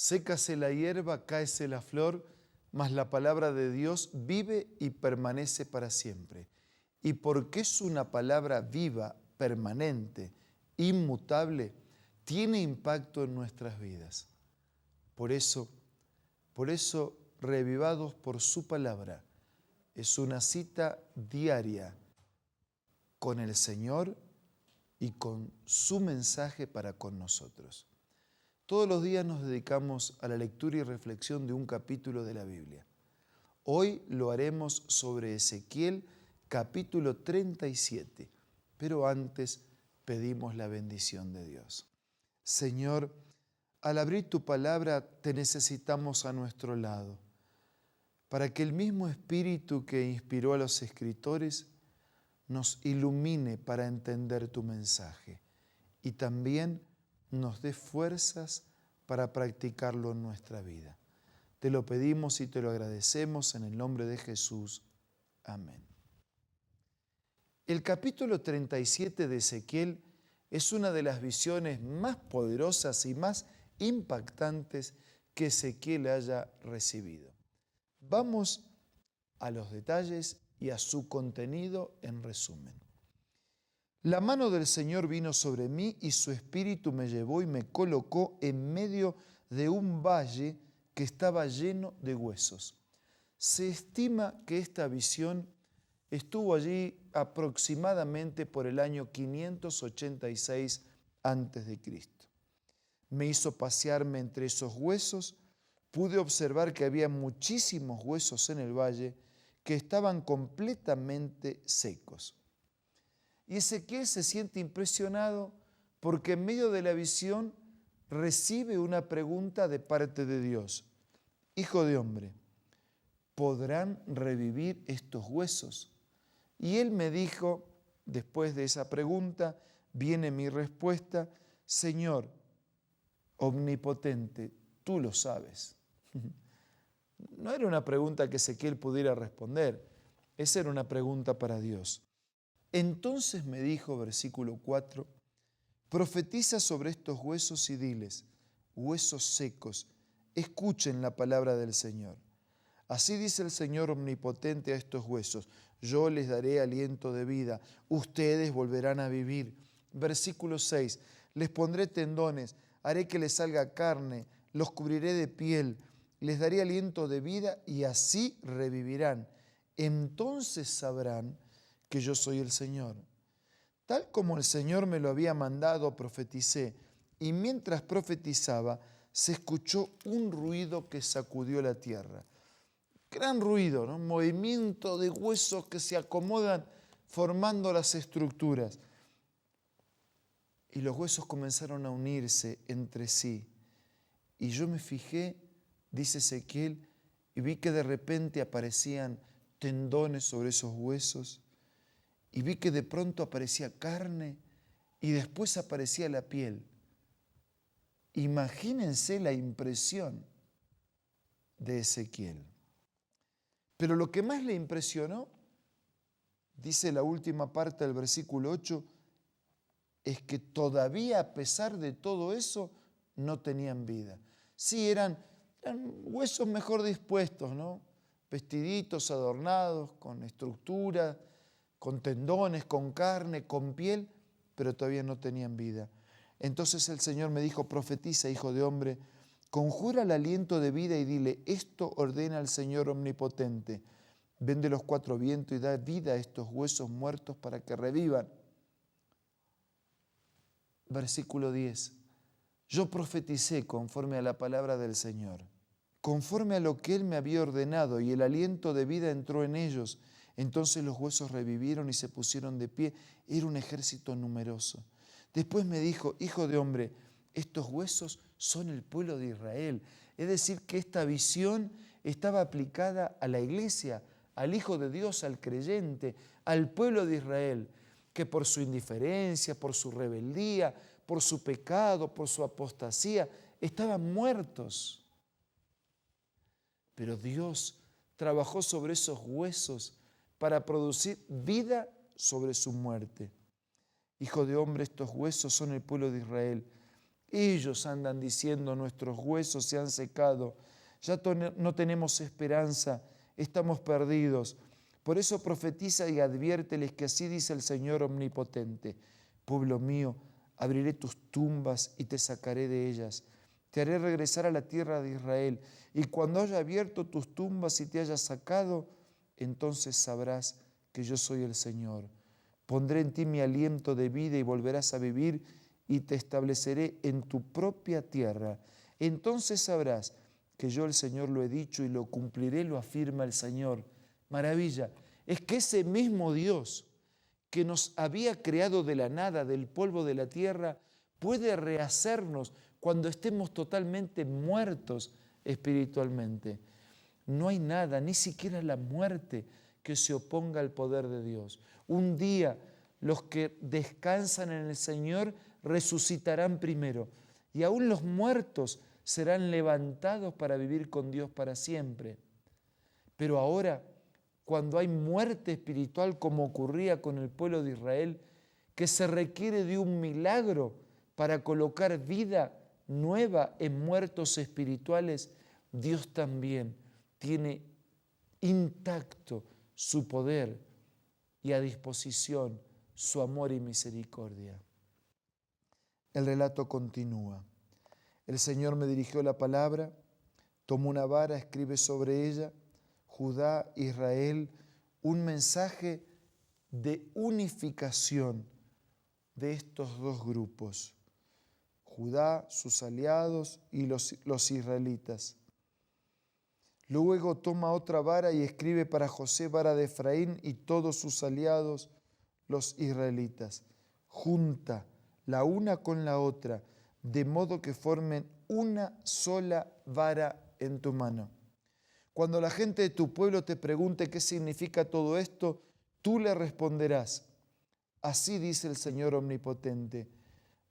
Sécase la hierba, cáese la flor, mas la palabra de Dios vive y permanece para siempre. Y porque es una palabra viva, permanente, inmutable, tiene impacto en nuestras vidas. Por eso, reavivados por su palabra, es una cita diaria con el Señor y con su mensaje para con nosotros. Todos los días nos dedicamos a la lectura y reflexión de un capítulo de la Biblia. Hoy lo haremos sobre Ezequiel, capítulo 37, pero antes pedimos la bendición de Dios. Señor, al abrir tu palabra te necesitamos a nuestro lado, para que el mismo Espíritu que inspiró a los escritores nos ilumine para entender tu mensaje y también nos dé fuerzas para practicarlo en nuestra vida. Te lo pedimos y te lo agradecemos en el nombre de Jesús. Amén. El capítulo 37 de Ezequiel es una de las visiones más poderosas y más impactantes que Ezequiel haya recibido. Vamos a los detalles y a su contenido en resumen. La mano del Señor vino sobre mí y su espíritu me llevó y me colocó en medio de un valle que estaba lleno de huesos. Se estima que esta visión estuvo allí aproximadamente por el año 586 a.C. Me hizo pasearme entre esos huesos. Pude observar que había muchísimos huesos en el valle que estaban completamente secos. Y Ezequiel se siente impresionado porque en medio de la visión recibe una pregunta de parte de Dios. Hijo de hombre, ¿podrán revivir estos huesos? Y él me dijo, después de esa pregunta, viene mi respuesta, Señor, omnipotente, tú lo sabes. No era una pregunta que Ezequiel pudiera responder, esa era una pregunta para Dios. Entonces me dijo, versículo 4, profetiza sobre estos huesos y diles, huesos secos, escuchen la palabra del Señor. Así dice el Señor omnipotente a estos huesos, yo les daré aliento de vida, ustedes volverán a vivir. Versículo 6, les pondré tendones, haré que les salga carne, los cubriré de piel, les daré aliento de vida y así revivirán. Entonces sabrán que yo soy el Señor. Tal como el Señor me lo había mandado, profeticé, y mientras profetizaba, se escuchó un ruido que sacudió la tierra. Gran ruido, ¿no? Un movimiento de huesos que se acomodan formando las estructuras. Y los huesos comenzaron a unirse entre sí. Y yo me fijé, dice Ezequiel, y vi que de repente aparecían tendones sobre esos huesos. Y vi que de pronto aparecía carne y después aparecía la piel. Imagínense la impresión de Ezequiel. Pero lo que más le impresionó, dice la última parte del versículo 8, es que todavía a pesar de todo eso no tenían vida. Sí, eran huesos mejor dispuestos, ¿no? Vestiditos, adornados, con estructura, con tendones, con carne, con piel, pero todavía no tenían vida. Entonces el Señor me dijo, profetiza, hijo de hombre, conjura el aliento de vida y dile, esto ordena el Señor omnipotente. Ven de los cuatro vientos y da vida a estos huesos muertos para que revivan. Versículo 10. Yo profeticé conforme a la palabra del Señor, conforme a lo que Él me había ordenado, y el aliento de vida entró en ellos. Entonces los huesos revivieron y se pusieron de pie. Era un ejército numeroso. Después me dijo, hijo de hombre, estos huesos son el pueblo de Israel. Es decir, que esta visión estaba aplicada a la iglesia, al Hijo de Dios, al creyente, al pueblo de Israel, que por su indiferencia, por su rebeldía, por su pecado, por su apostasía, estaban muertos. Pero Dios trabajó sobre esos huesos para producir vida sobre su muerte. Hijo de hombre, estos huesos son el pueblo de Israel. Ellos andan diciendo, nuestros huesos se han secado, ya no tenemos esperanza, estamos perdidos. Por eso profetiza y adviérteles que así dice el Señor omnipotente: pueblo mío, abriré tus tumbas y te sacaré de ellas. Te haré regresar a la tierra de Israel, y cuando haya abierto tus tumbas y te haya sacado, entonces sabrás que yo soy el Señor. Pondré en ti mi aliento de vida y volverás a vivir, y te estableceré en tu propia tierra. Entonces sabrás que yo el Señor lo he dicho y lo cumpliré, lo afirma el Señor. Maravilla, es que ese mismo Dios que nos había creado de la nada, del polvo de la tierra, puede rehacernos cuando estemos totalmente muertos espiritualmente. No hay nada, ni siquiera la muerte, que se oponga al poder de Dios. Un día los que descansan en el Señor resucitarán primero, y aún los muertos serán levantados para vivir con Dios para siempre. Pero ahora, cuando hay muerte espiritual, como ocurría con el pueblo de Israel, que se requiere de un milagro para colocar vida nueva en muertos espirituales, Dios también tiene intacto su poder y a disposición su amor y misericordia. El relato continúa. El Señor me dirigió la palabra, tomó una vara, escribe sobre ella: Judá, Israel, un mensaje de unificación de estos dos grupos: Judá, sus aliados, y los israelitas. Luego toma otra vara y escribe para José, vara de Efraín, y todos sus aliados, los israelitas. Junta la una con la otra, de modo que formen una sola vara en tu mano. Cuando la gente de tu pueblo te pregunte qué significa todo esto, tú le responderás: así dice el Señor omnipotente.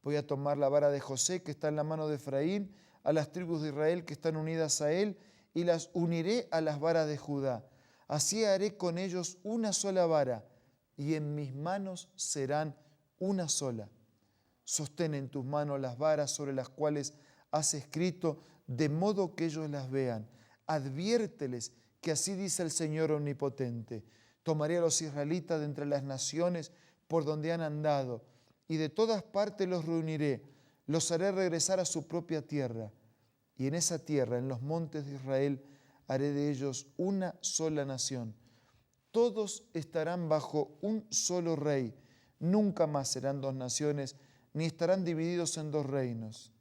Voy a tomar la vara de José, que está en la mano de Efraín, a las tribus de Israel que están unidas a él, y las uniré a las varas de Judá. Así haré con ellos una sola vara, y en mis manos serán una sola. Sostén en tus manos las varas sobre las cuales has escrito, de modo que ellos las vean. Adviérteles que así dice el Señor omnipotente: tomaré a los israelitas de entre las naciones por donde han andado, y de todas partes los reuniré, los haré regresar a su propia tierra. Y en esa tierra, en los montes de Israel, haré de ellos una sola nación. Todos estarán bajo un solo rey. Nunca más serán dos naciones, ni estarán divididos en dos reinos.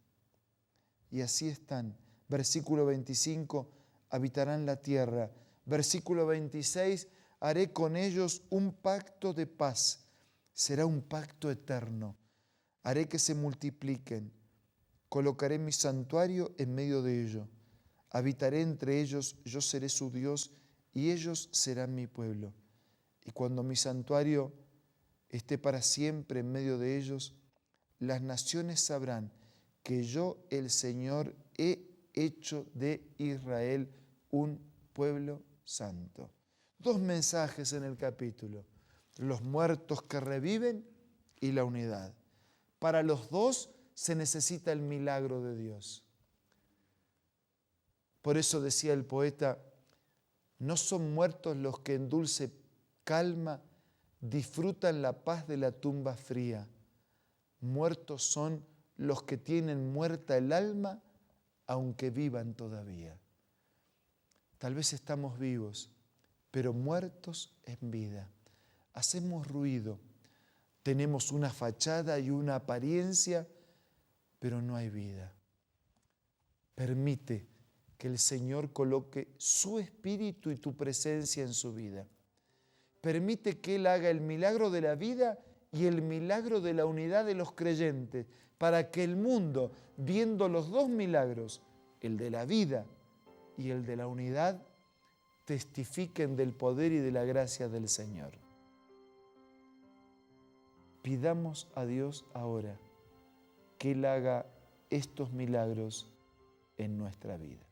Y así están. Versículo 25, habitarán la tierra. Versículo 26, haré con ellos un pacto de paz. Será un pacto eterno. Haré que se multipliquen. Colocaré mi santuario en medio de ellos. Habitaré entre ellos, yo seré su Dios y ellos serán mi pueblo. Y cuando mi santuario esté para siempre en medio de ellos, las naciones sabrán que yo, el Señor, he hecho de Israel un pueblo santo. Dos mensajes en el capítulo: los muertos que reviven y la unidad. Para los dos se necesita el milagro de Dios. Por eso decía el poeta: no son muertos los que en dulce calma disfrutan la paz de la tumba fría. Muertos son los que tienen muerta el alma, aunque vivan todavía. Tal vez estamos vivos, pero muertos en vida. Hacemos ruido, tenemos una fachada y una apariencia, pero no hay vida. Permite que el Señor coloque su espíritu y tu presencia en su vida. Permite que Él haga el milagro de la vida y el milagro de la unidad de los creyentes, para que el mundo, viendo los dos milagros, el de la vida y el de la unidad, testifiquen del poder y de la gracia del Señor. Pidamos a Dios ahora que Él haga estos milagros en nuestra vida.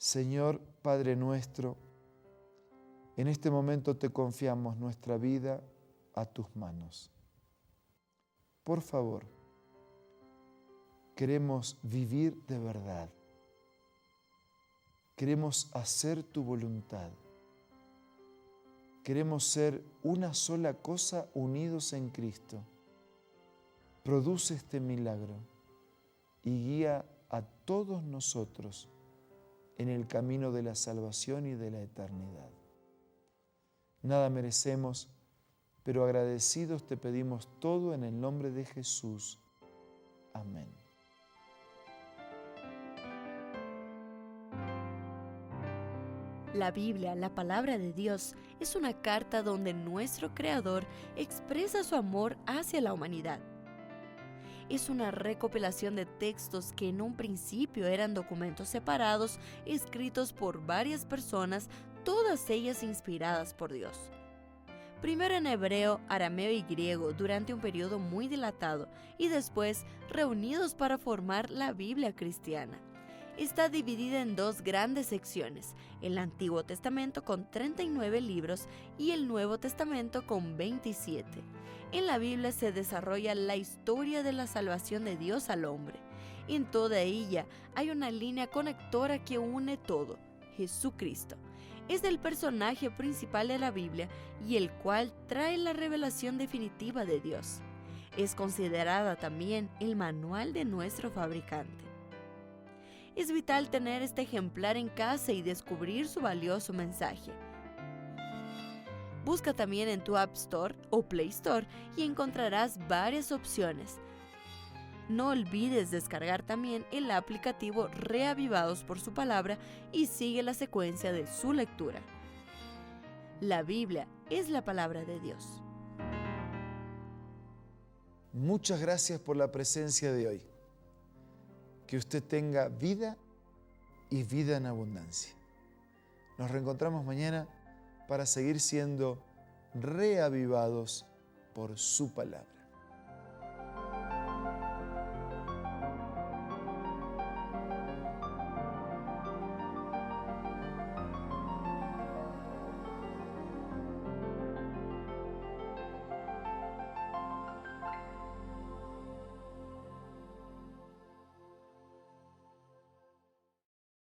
Señor Padre nuestro, en este momento te confiamos nuestra vida a tus manos. Por favor, queremos vivir de verdad. Queremos hacer tu voluntad. Queremos ser una sola cosa unidos en Cristo. Produce este milagro y guía a todos nosotros en el camino de la salvación y de la eternidad. Nada merecemos, pero agradecidos te pedimos todo en el nombre de Jesús. Amén. La Biblia, la palabra de Dios, es una carta donde nuestro Creador expresa su amor hacia la humanidad. Es una recopilación de textos que en un principio eran documentos separados, escritos por varias personas, todas ellas inspiradas por Dios. Primero en hebreo, arameo y griego durante un periodo muy dilatado y después reunidos para formar la Biblia cristiana. Está dividida en dos grandes secciones, el Antiguo Testamento con 39 libros y el Nuevo Testamento con 27. En la Biblia se desarrolla la historia de la salvación de Dios al hombre. En toda ella hay una línea conectora que une todo, Jesucristo. Es el personaje principal de la Biblia y el cual trae la revelación definitiva de Dios. Es considerada también el manual de nuestro fabricante. Es vital tener este ejemplar en casa y descubrir su valioso mensaje. Busca también en tu App Store o Play Store y encontrarás varias opciones. No olvides descargar también el aplicativo Reavivados por su palabra y sigue la secuencia de su lectura. La Biblia es la palabra de Dios. Muchas gracias por la presencia de hoy. Que usted tenga vida y vida en abundancia. Nos reencontramos mañana para seguir siendo reavivados por su palabra.